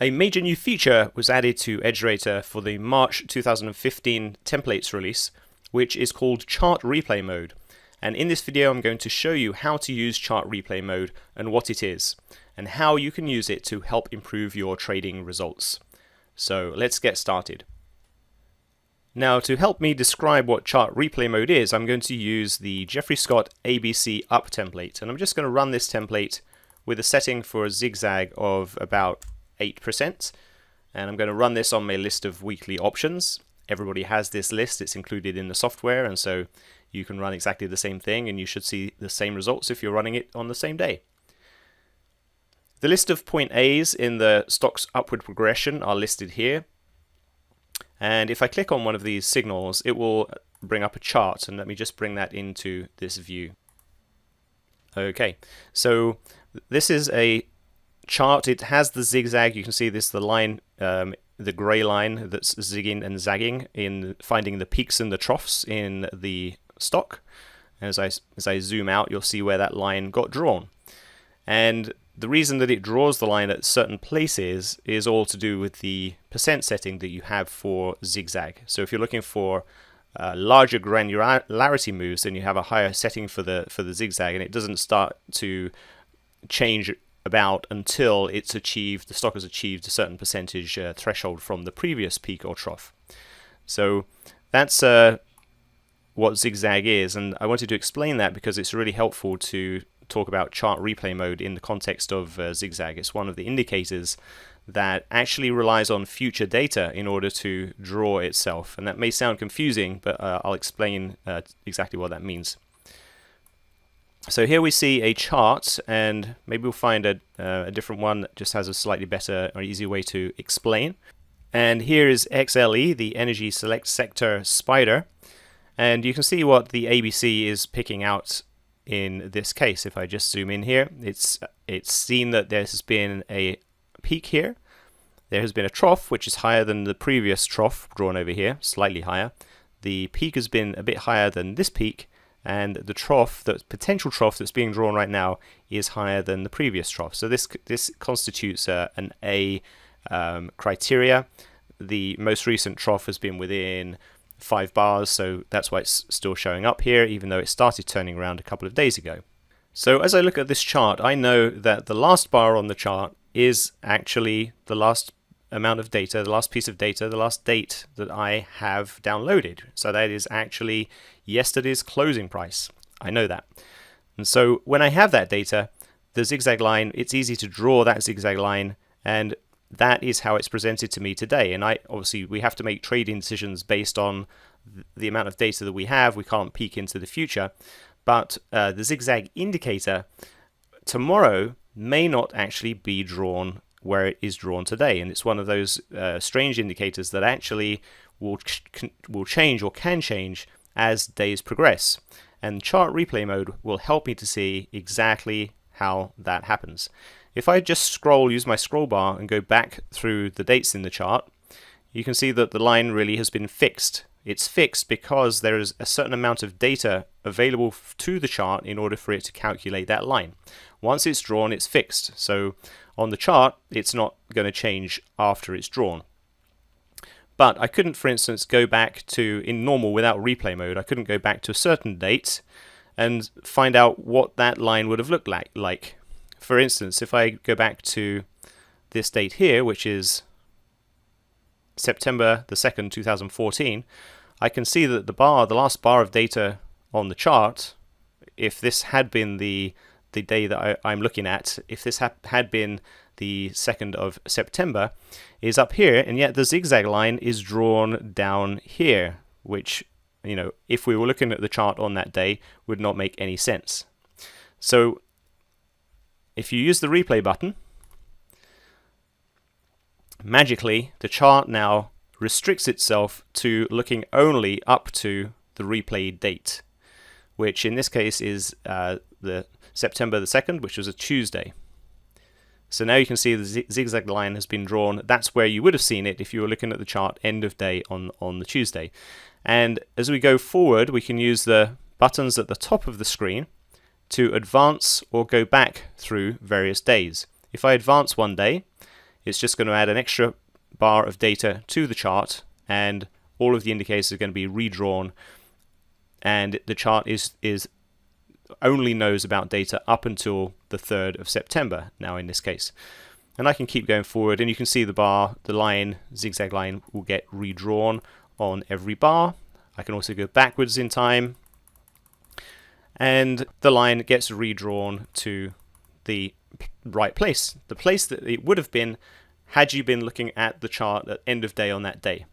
A major new feature was added to EdgeRater for the March 2015 templates release, which is called Chart Replay Mode. And in this video I'm going to show you how to use Chart Replay Mode and what it is, and how you can use it to help improve your trading results. So let's get started. Now, to help me describe what Chart Replay Mode is, I'm going to use the Jeffrey Scott ABC Up template, and I'm just going to run this template with a setting for a zigzag of about 8%, and I'm going to run this on my list of weekly options. Everybody has this list, it's included in the software, and so you can run exactly the same thing and you should see the same results if you're running it on the same day. The list of point A's in the stock's upward progression are listed here, and if I click on one of these signals it will bring up a chart, and let me just bring that into this view. Okay, so this is a chart. It has the zigzag. You can see this, the line, the grey line that's zigging and zagging in finding the peaks and the troughs in the stock. As I zoom out, you'll see where that line got drawn. And the reason that it draws the line at certain places is all to do with the percent setting that you have for zigzag. So if you're looking for larger granularity moves, then you have a higher setting for the zigzag, and it doesn't start to change about until it's achieved, the stock has achieved a certain percentage threshold from the previous peak or trough. So that's what zigzag is, and I wanted to explain that because it's really helpful to talk about chart replay mode in the context of zigzag. It's one of the indicators that actually relies on future data in order to draw itself, and that may sound confusing, but I'll explain exactly what that means. So here we see a chart, and maybe we'll find a different one that just has a slightly better or easier way to explain. And here is XLE, the Energy Select Sector Spider, and you can see what the ABC is picking out in this case. If I just zoom in here, it's seen that there has been a peak here, there has been a trough which is higher than the previous trough drawn over here, slightly higher. The peak has been a bit higher than this peak, and the trough, the potential trough that's being drawn right now, is higher than the previous trough. So this constitutes an A criteria. The most recent trough has been within 5 bars, so that's why it's still showing up here, even though it started turning around a couple of days ago. So as I look at this chart, I know that the last bar on the chart is actually the last amount of data, the last piece of data, the last date that I have downloaded. So that is actually yesterday's closing price. I know that. And so when I have that data, the zigzag line, it's easy to draw that zigzag line, and that is how it's presented to me today. And obviously we have to make trading decisions based on the amount of data that we have. We can't peek into the future, but the zigzag indicator tomorrow may not actually be drawn where it is drawn today, and it's one of those strange indicators that actually will change or can change as days progress. And chart replay mode will help me to see exactly how that happens. If I just use my scroll bar and go back through the dates in the chart, you can see that the line really has been fixed. It's fixed because there is a certain amount of data available to the chart in order for it to calculate that line. Once it's drawn, it's fixed. So on the chart, it's not going to change after it's drawn. But I couldn't, for instance, go back to, in normal without replay mode, I couldn't go back to a certain date and find out what that line would have looked like. For instance, if I go back to this date here, which is September the 2nd, 2014, I can see that the last bar of data on the chart, if this had been the day that I'm looking at, if this had been the 2nd of September, is up here, and yet the zigzag line is drawn down here, which, you know, if we were looking at the chart on that day, would not make any sense. So if you use the replay button, magically the chart now restricts itself to looking only up to the replay date, which in this case is the September the 2nd, which was a Tuesday. So now you can see the zigzag line has been drawn. That's where you would have seen it if you were looking at the chart end of day on the Tuesday. And as we go forward, we can use the buttons at the top of the screen to advance or go back through various days. If I advance one day, it's just going to add an extra bar of data to the chart, and all of the indicators are going to be redrawn, and the chart is only knows about data up until the 3rd of September now in this case. And I can keep going forward, and you can see the line, zigzag line, will get redrawn on every bar. I can also go backwards in time, and the line gets redrawn to the right place, the place that it would have been had you been looking at the chart at end of day on that day.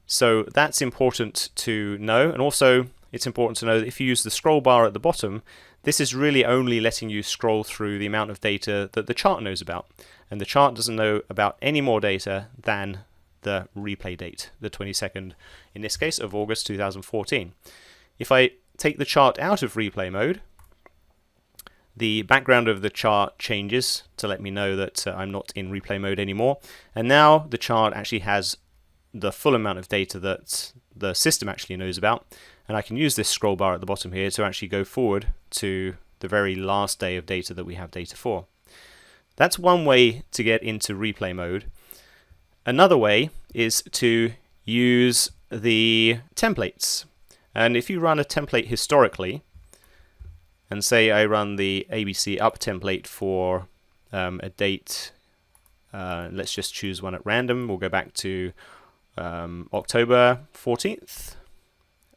So that's important to know, and also it's important to know that if you use the scroll bar at the bottom, this is really only letting you scroll through the amount of data that the chart knows about, and the chart doesn't know about any more data than the replay date, the 22nd, in this case, of August 2014. If I take the chart out of replay mode, the background of the chart changes to let me know that I'm not in replay mode anymore, and now the chart actually has the full amount of data that the system actually knows about, and I can use this scroll bar at the bottom here to actually go forward to the very last day of data that we have data for. That's one way to get into replay mode. Another way is to use the templates, and if you run a template historically, and say I run the ABC up template for a date, let's just choose one at random, we'll go back to October 14th,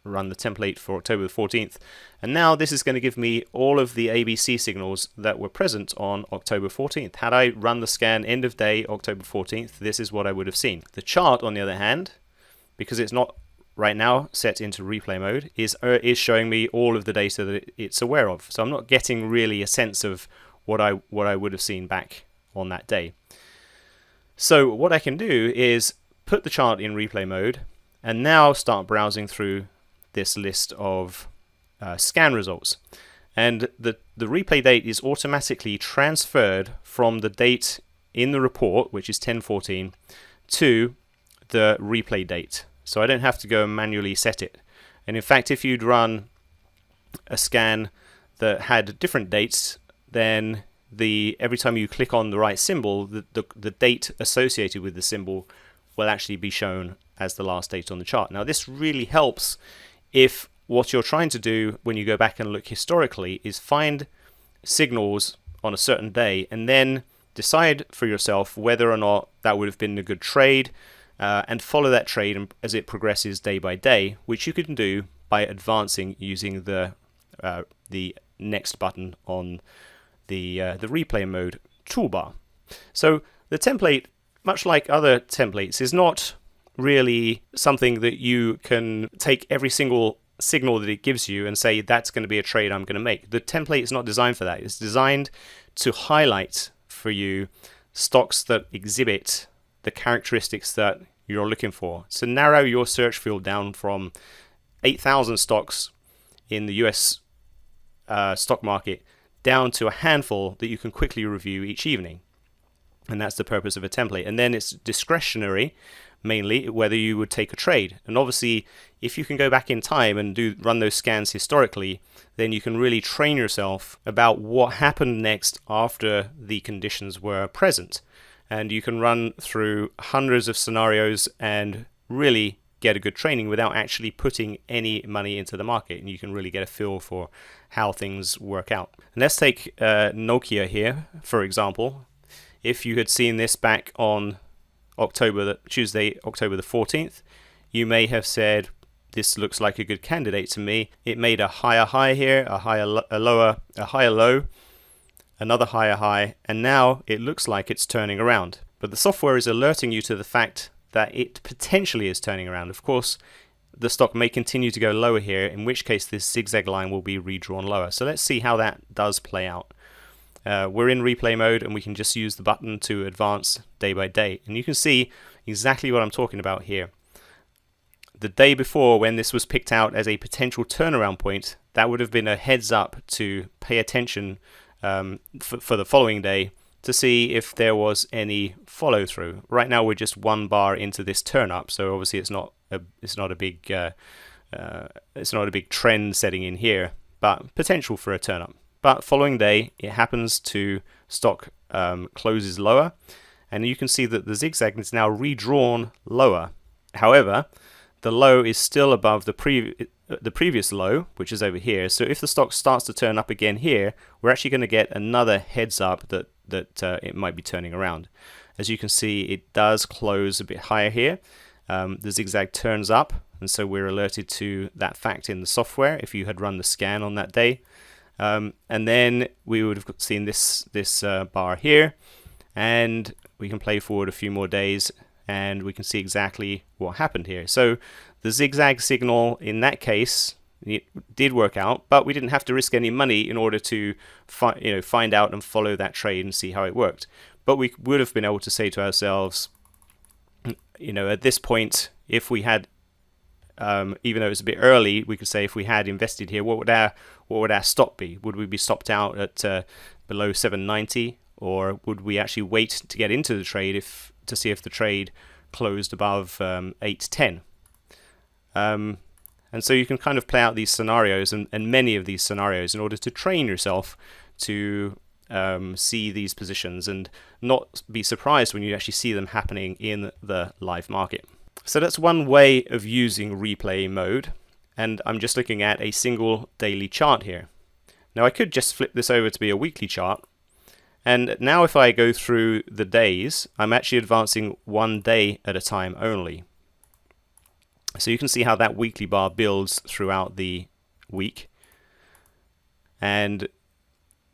run the template for October the 14th, and now this is going to give me all of the ABC signals that were present on October 14th. Had I run the scan end of day October 14th, this is what I would have seen. The chart, on the other hand, because it's not right now set into replay mode, is showing me all of the data that it's aware of. So I'm not getting really a sense of what I would have seen back on that day. So what I can do is put the chart in replay mode and now start browsing through this list of scan results. And the replay date is automatically transferred from the date in the report, which is 10/14, to the replay date. So I don't have to go and manually set it. And in fact, if you'd run a scan that had different dates, then every time you click on the right symbol, the date associated with the symbol will actually be shown as the last date on the chart. Now this really helps if what you're trying to do when you go back and look historically is find signals on a certain day and then decide for yourself whether or not that would have been a good trade, and follow that trade as it progresses day by day, which you can do by advancing using the next button on the replay mode toolbar. So the template, much like other templates, is not really something that you can take every single signal that it gives you and say that's going to be a trade I'm going to make. The template is not designed for that. It's designed to highlight for you stocks that exhibit the characteristics that you're looking for. So narrow your search field down from 8,000 stocks in the US stock market down to a handful that you can quickly review each evening. And that's the purpose of a template. And then it's discretionary, mainly, whether you would take a trade. And obviously, if you can go back in time and run those scans historically, then you can really train yourself about what happened next after the conditions were present. And you can run through hundreds of scenarios and really get a good training without actually putting any money into the market. And you can really get a feel for how things work out. And let's take Nokia here, for example. If you had seen this back on Tuesday, October the 14th, you may have said, this looks like a good candidate to me. It made a higher high here, a higher low, another higher high, and now it looks like it's turning around. But the software is alerting you to the fact that it potentially is turning around. Of course, the stock may continue to go lower here, in which case this zigzag line will be redrawn lower. So let's see how that does play out. We're in replay mode and we can just use the button to advance day by day. And you can see exactly what I'm talking about here. The day before, when this was picked out as a potential turnaround point, that would have been a heads up to pay attention for the following day to see if there was any follow through. Right now we're just one bar into this turn up, so obviously it's not a big trend setting in here, but potential for a turn up. But following day, it happens to stock closes lower, and you can see that the zigzag is now redrawn lower. However, the low is still above the previous low, which is over here. So if the stock starts to turn up again here, we're actually going to get another heads up that it might be turning around. As you can see, it does close a bit higher here. The zigzag turns up, and so we're alerted to that fact in the software if you had run the scan on that day. And then we would have seen this bar here, and we can play forward a few more days and we can see exactly what happened here. So the zigzag signal in that case, it did work out, but we didn't have to risk any money in order to find out and follow that trade and see how it worked. But we would have been able to say to ourselves, at this point, if we had, even though it's a bit early, we could say if we had invested here, what would our stop be? Would we be stopped out at below 790, or would we actually wait to get into the trade to see if the trade closed above 810? And so you can kind of play out these scenarios and many of these scenarios in order to train yourself to see these positions and not be surprised when you actually see them happening in the live market. So that's one way of using replay mode, and I'm just looking at a single daily chart here. Now I could just flip this over to be a weekly chart, and now if I go through the days, I'm actually advancing one day at a time only. So you can see how that weekly bar builds throughout the week, and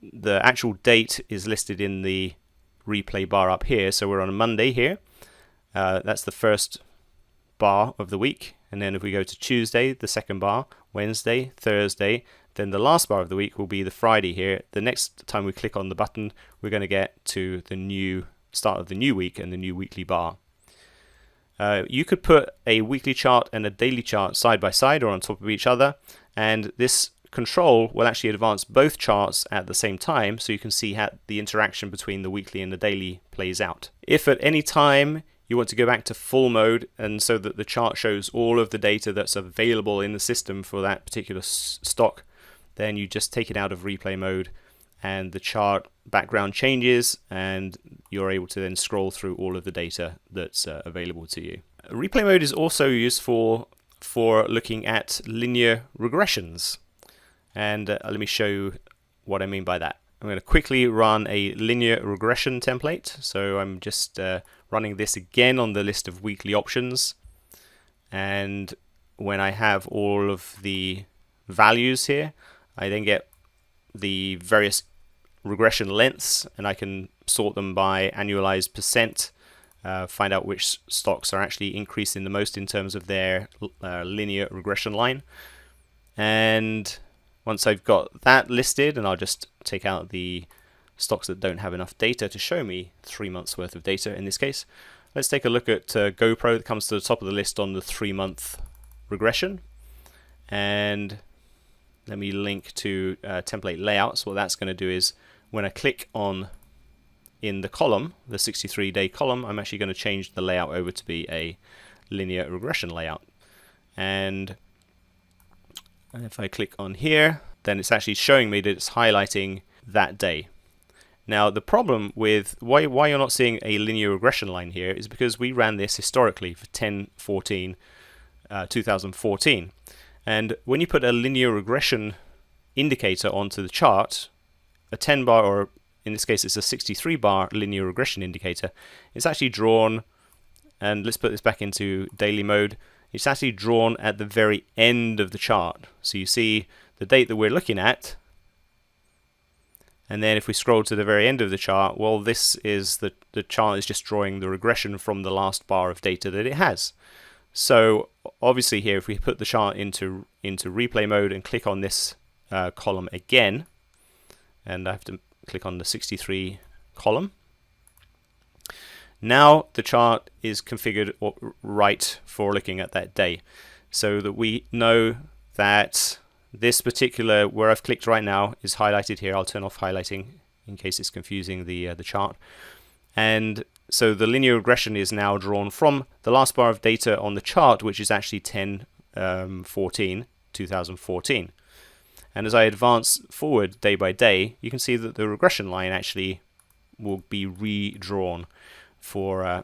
the actual date is listed in the replay bar up here. So we're on a Monday here. That's the first bar of the week, and then if we go to Tuesday, the second bar, Wednesday, Thursday, then the last bar of the week will be the Friday here. The next time we click on the button, we're going to get to the new start of the new week and the new weekly bar. You could put a weekly chart and a daily chart side by side or on top of each other, and this control will actually advance both charts at the same time, so you can see how the interaction between the weekly and the daily plays out. If at any time you want to go back to full mode, and so that the chart shows all of the data that's available in the system for that particular stock, then you just take it out of replay mode and the chart background changes, and you're able to then scroll through all of the data that's available to you. Replay mode is also used for looking at linear regressions, and let me show you what I mean by that. I'm going to quickly run a linear regression template. So I'm just running this again on the list of weekly options, and when I have all of the values here, I then get the various regression lengths, and I can sort them by annualized percent, find out which stocks are actually increasing the most in terms of their linear regression line. And once I've got that listed, and I'll just take out the stocks that don't have enough data to show me 3 months worth of data in this case, let's take a look at GoPro that comes to the top of the list on the 3-month regression. And let me link to template layouts. What that's going to do is when I click on in the column, the 63-day column, I'm actually going to change the layout over to be a linear regression layout. And if I click on here, then it's actually showing me that it's highlighting that day. Now the problem with why you're not seeing a linear regression line here is because we ran this historically for 2014. And when you put a linear regression indicator onto the chart, a 10 bar, or in this case it's a 63 bar linear regression indicator, it's actually drawn, and let's put this back into daily mode, it's actually drawn at the very end of the chart. So you see the date that we're looking at, and then if we scroll to the very end of the chart, well, this is the chart is just drawing the regression from the last bar of data that it has. So obviously here, if we put the chart into replay mode and click on this column again, and I have to click on the 63 column, now the chart is configured right for looking at that day, so that we know that this particular, where I've clicked right now, is highlighted here. I'll turn off highlighting in case it's confusing the chart. And so the linear regression is now drawn from the last bar of data on the chart, which is actually 2014. And as I advance forward day by day, you can see that the regression line actually will be redrawn for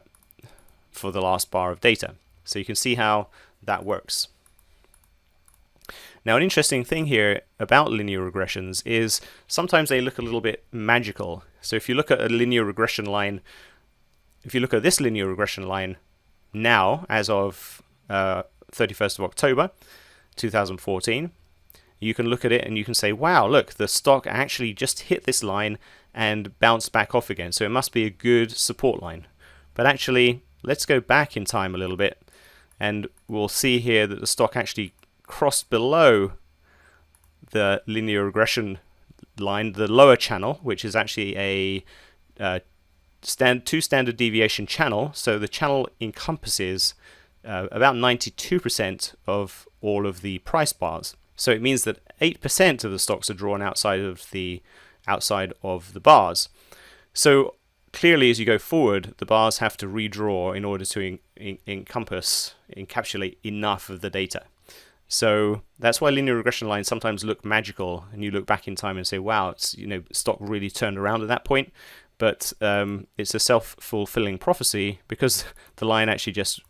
the last bar of data. So you can see how that works. Now, an interesting thing here about linear regressions is sometimes they look a little bit magical. So if you look at a linear regression line, if you look at this linear regression line now, as of 31st of October 2014, you can look at it and you can say, wow, look, the stock actually just hit this line and bounced back off again. So it must be a good support line. But actually, let's go back in time a little bit, and we'll see here that the stock actually crossed below the linear regression line, the lower channel, which is actually a two standard deviation channel. So the channel encompasses about 92% of all of the price bars. So it means that 8% of the stocks are drawn outside of the bars. So clearly, as you go forward, the bars have to redraw in order to encapsulate enough of the data. So that's why linear regression lines sometimes look magical, and you look back in time and say, wow, it's, stock really turned around at that point. But it's a self-fulfilling prophecy, because the line actually just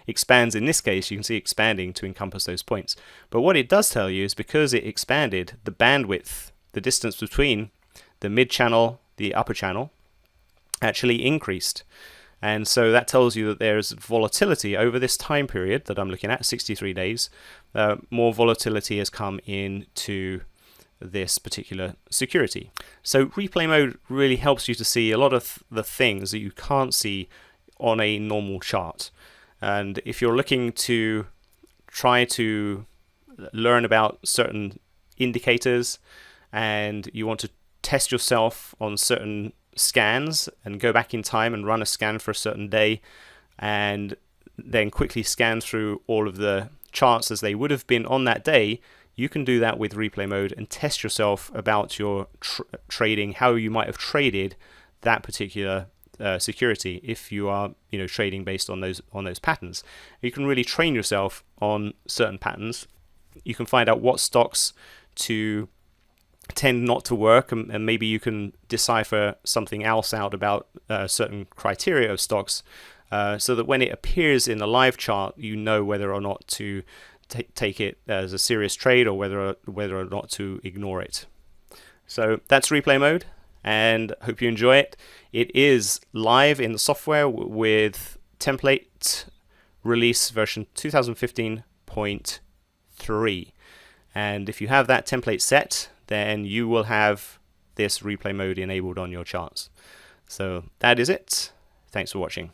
expands. In this case, you can see expanding to encompass those points. But what it does tell you is, because it expanded, the bandwidth, the distance between the mid channel, the upper channel, actually increased. And so that tells you that there's volatility over this time period that I'm looking at, 63 days. More volatility has come into this particular security. So replay mode really helps you to see a lot of the things that you can't see on a normal chart. And if you're looking to try to learn about certain indicators, and you want to test yourself on certain scans and go back in time and run a scan for a certain day, and then quickly scan through all of the charts as they would have been on that day, you can do that with replay mode and test yourself about your trading, how you might have traded that particular security if you are trading based on those patterns. You can really train yourself on certain patterns. You can find out what stocks to tend not to work, and maybe you can decipher something else out about certain criteria of stocks, so that when it appears in a live chart, you know whether or not to take it as a serious trade, or whether or not to ignore it. So that's replay mode, and hope you enjoy it. It is live in the software with template release version 2015.3, and if you have that template set, then you will have this replay mode enabled on your charts. So that is it. Thanks for watching.